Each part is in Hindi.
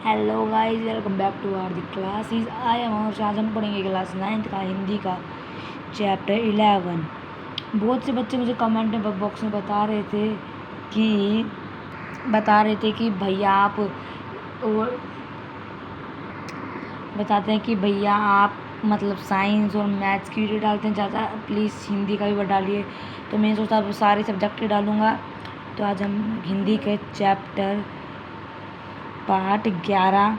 Hello guys, welcome back to our the classes. I am और आज हम पढ़ेंगे क्लास 9th का हिंदी का चैप्टर 11। बहुत से बच्चे मुझे कमेंट में बॉक्स में बता रहे थे कि भैया आप और बताते हैं कि भैया आप मतलब साइंस और मैथ्स की वीडियो डालते हैं ज़्यादा, प्लीज़ हिंदी का भी डालिए। तो मैंने सोचा अब सारे सब्जेक्ट ही डालूँगा। तो आज हम हिंदी के चैप्टर पार्ट 11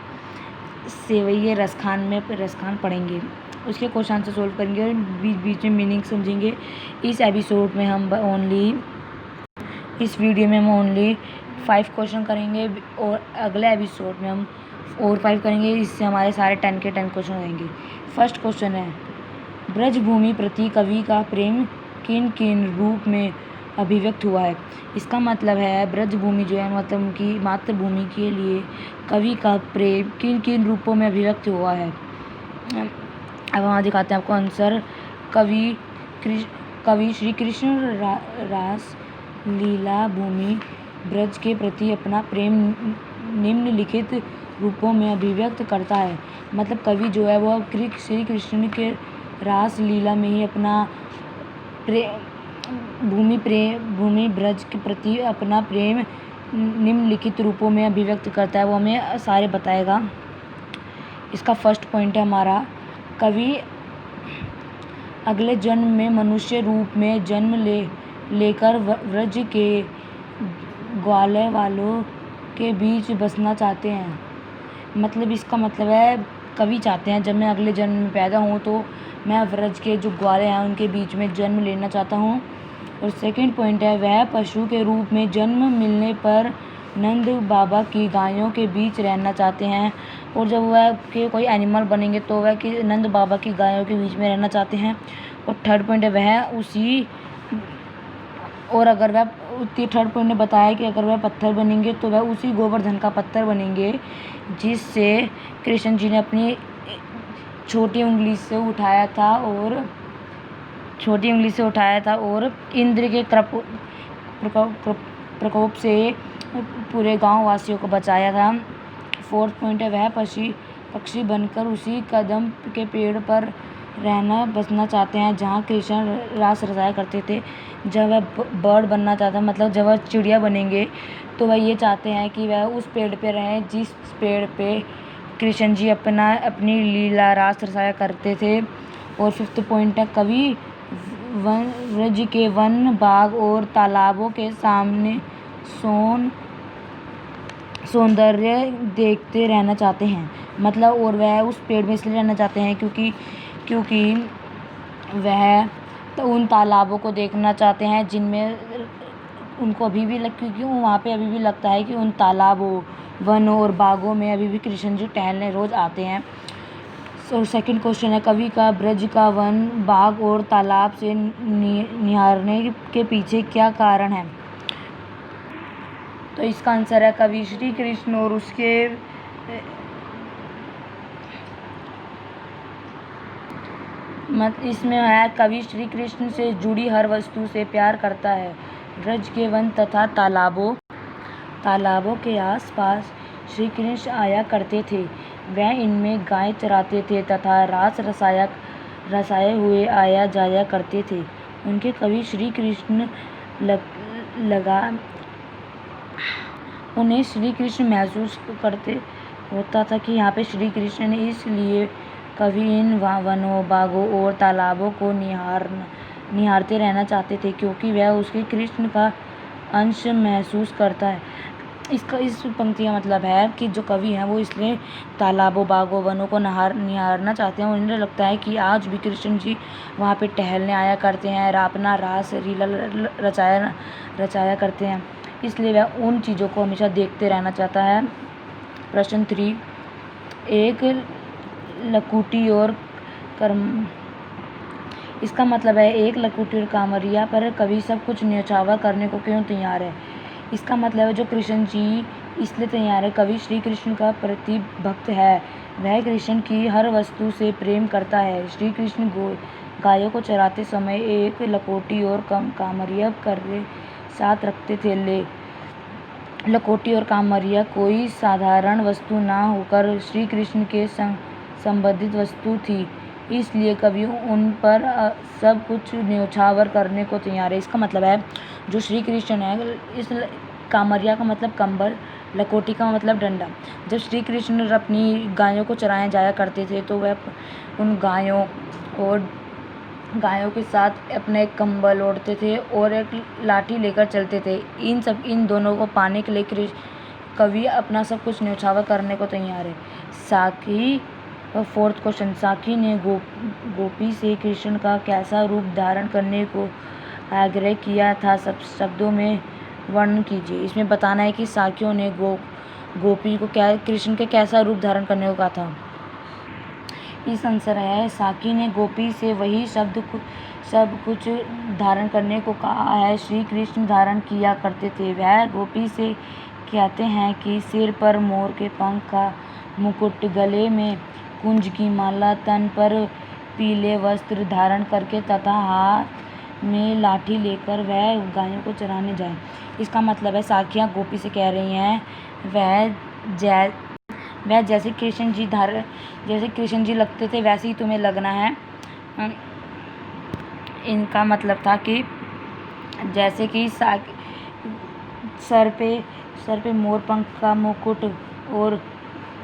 सेवैये रसखान में रसखान पढ़ेंगे, उसके क्वेश्चन आंसर सोल्व करेंगे और बीच बीच में मीनिंग समझेंगे। इस वीडियो में हम ओनली 5 क्वेश्चन करेंगे और अगले एपिसोड में हम और 5 करेंगे। इससे हमारे सारे 10 के 10 क्वेश्चन होंगे। फर्स्ट क्वेश्चन है, ब्रजभूमि प्रति कवि का प्रेम किन किन रूप में अभिव्यक्त हुआ है। इसका मतलब है ब्रजभूमि जो है मतलब उनकी मातृभूमि के लिए कवि का प्रेम किन किन रूपों में अभिव्यक्त हुआ है। अब वहाँ दिखाते हैं आपको आंसर। कवि श्री कृष्ण रास लीला भूमि ब्रज के प्रति अपना प्रेम निम्नलिखित रूपों में अभिव्यक्त करता है। मतलब कवि जो है वो श्री कृष्ण के रास लीला में ही अपना भूमि ब्रज के प्रति अपना प्रेम निम्नलिखित रूपों में अभिव्यक्त करता है। वो हमें सारे बताएगा। इसका फर्स्ट पॉइंट है हमारा, कवि अगले जन्म में मनुष्य रूप में जन्म लेकर व्रज के ग्वाले वालों के बीच बसना चाहते हैं। मतलब इसका मतलब है कवि चाहते हैं जब मैं अगले जन्म में पैदा हूँ तो मैं व्रज के जो ग्वाले हैं उनके बीच में जन्म लेना चाहता हूँ। और सेकंड पॉइंट है, वह पशु के रूप में जन्म मिलने पर नंद बाबा की गायों के बीच रहना चाहते हैं। और जब वह के कोई एनिमल बनेंगे तो वह कि नंद बाबा की गायों के बीच में रहना चाहते हैं। और थर्ड पॉइंट है थर्ड पॉइंट ने बताया कि अगर वह पत्थर बनेंगे तो वह उसी गोवर्धन का पत्थर बनेंगे जिससे कृष्ण जी ने अपनी छोटी उंगली से उठाया था और इंद्र के प्रकोप से पूरे गांव वासियों को बचाया था। फोर्थ पॉइंट है, वह पक्षी बनकर उसी कदम के पेड़ पर बसना चाहते हैं जहां कृष्ण रास रचाया करते थे। जब वह बर्ड बनना चाहता है मतलब जब वह चिड़िया बनेंगे तो वह ये चाहते हैं कि वह उस पेड़ पे रहें जिस पेड़ पे कृष्ण जी अपनी लीला रास रचाया करते थे। और फिफ्थ पॉइंट है, कवि व्रज के वन बाग और तालाबों के सामने सौंदर्य देखते रहना चाहते हैं। मतलब और वह उस पेड़ में इसलिए रहना चाहते हैं क्योंकि वह तो उन तालाबों को देखना चाहते हैं जिनमें उनको अभी भी क्योंकि वहाँ पे अभी भी लगता है कि उन तालाबों वनों और बागों में अभी भी कृष्ण जी टहलने रोज आते हैं। और सेकंड क्वेश्चन है, कवि का ब्रज का वन बाग और तालाब से निहारने के पीछे क्या कारण है। तो इसका आंसर है कवि श्री कृष्ण और उसके इसमें है कवि श्री कृष्ण से जुड़ी हर वस्तु से प्यार करता है। ब्रज के वन तथा तालाबों के आसपास श्री कृष्ण आया करते थे। वह इनमें गाय चराते थे तथा रास रसाए हुए आया जाया करते थे। उनके कवि श्री कृष्ण उन्हें श्री कृष्ण महसूस करते होता था कि यहाँ पे श्री कृष्ण ने, इसलिए कवि इन वनों बागों और तालाबों को निहारते रहना चाहते थे क्योंकि वह उसके कृष्ण का अंश महसूस करता है। इस पंक्ति का मतलब है कि जो कवि हैं वो इसलिए तालाबों बागों वनों को निहारना चाहते हैं। उन्हें लगता है कि आज भी कृष्ण जी वहाँ पे टहलने आया करते हैं, अपना रास लीला रचाया करते हैं, इसलिए वह उन चीज़ों को हमेशा देखते रहना चाहता है। प्रश्न 3, एक लकुटी और इसका मतलब है एक लकुटी और कामरिया पर कवि सब कुछ न्यौछावर करने को क्यों तैयार है। इसका मतलब है जो कृष्ण जी इसलिए तैयार है, कवि श्री कृष्ण का प्रति भक्त है, वह कृष्ण की हर वस्तु से प्रेम करता है। श्री कृष्ण गायों को चराते समय एक लकोटी और कामरिया कर्रे साथ रखते थे। लकोटी और कामरिया कोई साधारण वस्तु ना होकर श्री कृष्ण के संबंधित वस्तु थी, इसलिए कवि उन पर सब कुछ न्यौछावर करने को तैयार है। इसका मतलब है जो श्री कृष्ण है, इस कामरिया का मतलब कंबल, लकोटी का मतलब डंडा। जब श्री कृष्ण अपनी गायों को चराने जाया करते थे तो वह उन गायों के साथ अपने कंबल ओढ़ते थे और एक लाठी लेकर चलते थे। इन दोनों को पाने के लिए कवि अपना सब कुछ न्यौछावर करने को तैयार है। साकी, फोर्थ क्वेश्चन, साकी ने गोपी से कृष्ण का कैसा रूप धारण करने को आग्रह किया था, सब शब्दों में वर्णन कीजिए। इसमें बताना है कि साकियों ने गोपी को कृष्ण के कैसा रूप धारण करने को कहा था। इस आंसर है साकी ने गोपी से वही सब कुछ धारण करने को कहा है श्री कृष्ण धारण किया करते थे। वह गोपी से कहते हैं कि सिर पर मोर के पंख का मुकुट, गले में कुंज की माला, तन पर पीले वस्त्र धारण करके तथा हाथ में लाठी लेकर वह गायों को चराने जाए। इसका मतलब है साखियाँ गोपी से कह रही हैं वह जैसे कृष्ण जी लगते थे वैसे ही तुम्हें लगना है। इनका मतलब था कि जैसे कि सर पे मोर पंख का मुकुट और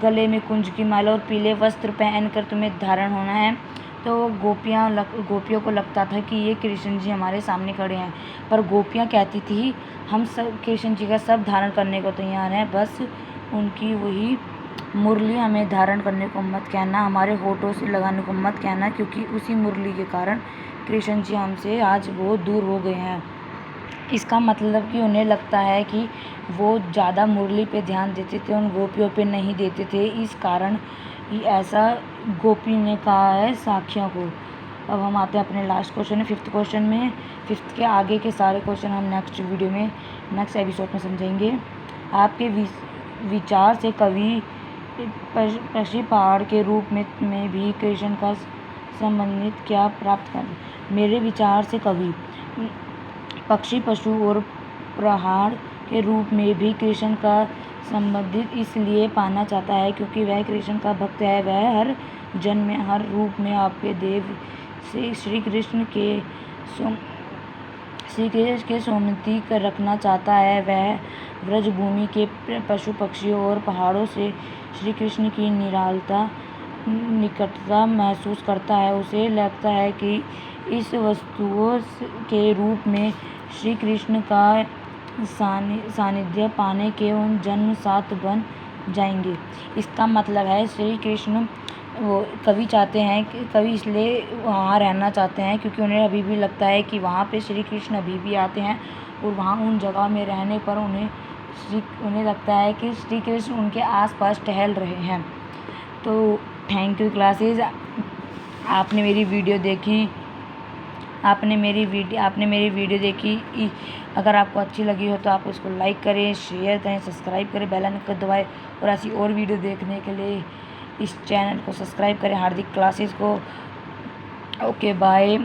गले में कुंज की माला और पीले वस्त्र पहनकर तुम्हें धारण होना है। तो गोपियों को लगता था कि ये कृष्ण जी हमारे सामने खड़े हैं, पर गोपियाँ कहती थी हम सब कृष्ण जी का सब धारण करने को तैयार हैं, बस उनकी वही मुरली हमें धारण करने को मत कहना, हमारे होठों से लगाने को मत कहना, क्योंकि उसी मुरली के कारण कृष्ण जी हमसे आज बहुत दूर हो गए हैं। इसका मतलब कि उन्हें लगता है कि वो ज़्यादा मुरली पे ध्यान देते थे, उन गोपियों पे नहीं देते थे, इस कारण ही ऐसा गोपी ने कहा है साखियों को। अब हम आते हैं अपने लास्ट क्वेश्चन में, फिफ्थ क्वेश्चन में। फिफ्थ के आगे के सारे क्वेश्चन हम नेक्स्ट एपिसोड में समझेंगे। आपके विचार से कवि पक्षी पहाड़ के रूप में भी कृष्ण का संबंधित क्या प्राप्त कर। मेरे विचार से कवि पक्षी, पशु और पहाड़ के रूप में भी कृष्ण का संबंधित इसलिए पाना चाहता है क्योंकि वह कृष्ण का भक्त है। वह हर जन्म में, हर रूप में आपके देव से श्री कृष्ण के सौमिति रखना चाहता है। वह व्रजभूमि के पशु पक्षियों और पहाड़ों से श्री कृष्ण की निकटता महसूस करता है। उसे लगता है कि इस वस्तुओं के रूप में श्री कृष्ण का सानिध्य पाने के उन जन्म साथ बन जाएंगे। इसका मतलब है श्री कृष्ण कवि चाहते हैं कि कवि इसलिए वहाँ रहना चाहते हैं क्योंकि उन्हें अभी भी लगता है कि वहाँ पे श्री कृष्ण अभी भी आते हैं और वहाँ उन जगह में रहने पर उन्हें लगता है कि श्री कृष्ण उनके आसपास टहल रहे हैं। तो थैंक यू क्लासेस, आपने मेरी वीडियो देखी। अगर आपको अच्छी लगी हो तो आप उसको लाइक करें, शेयर करें, सब्सक्राइब करें, बेल आइकन दबाएं और ऐसी और वीडियो देखने के लिए इस चैनल को सब्सक्राइब करें हार्दिक क्लासेस को। Okay bye.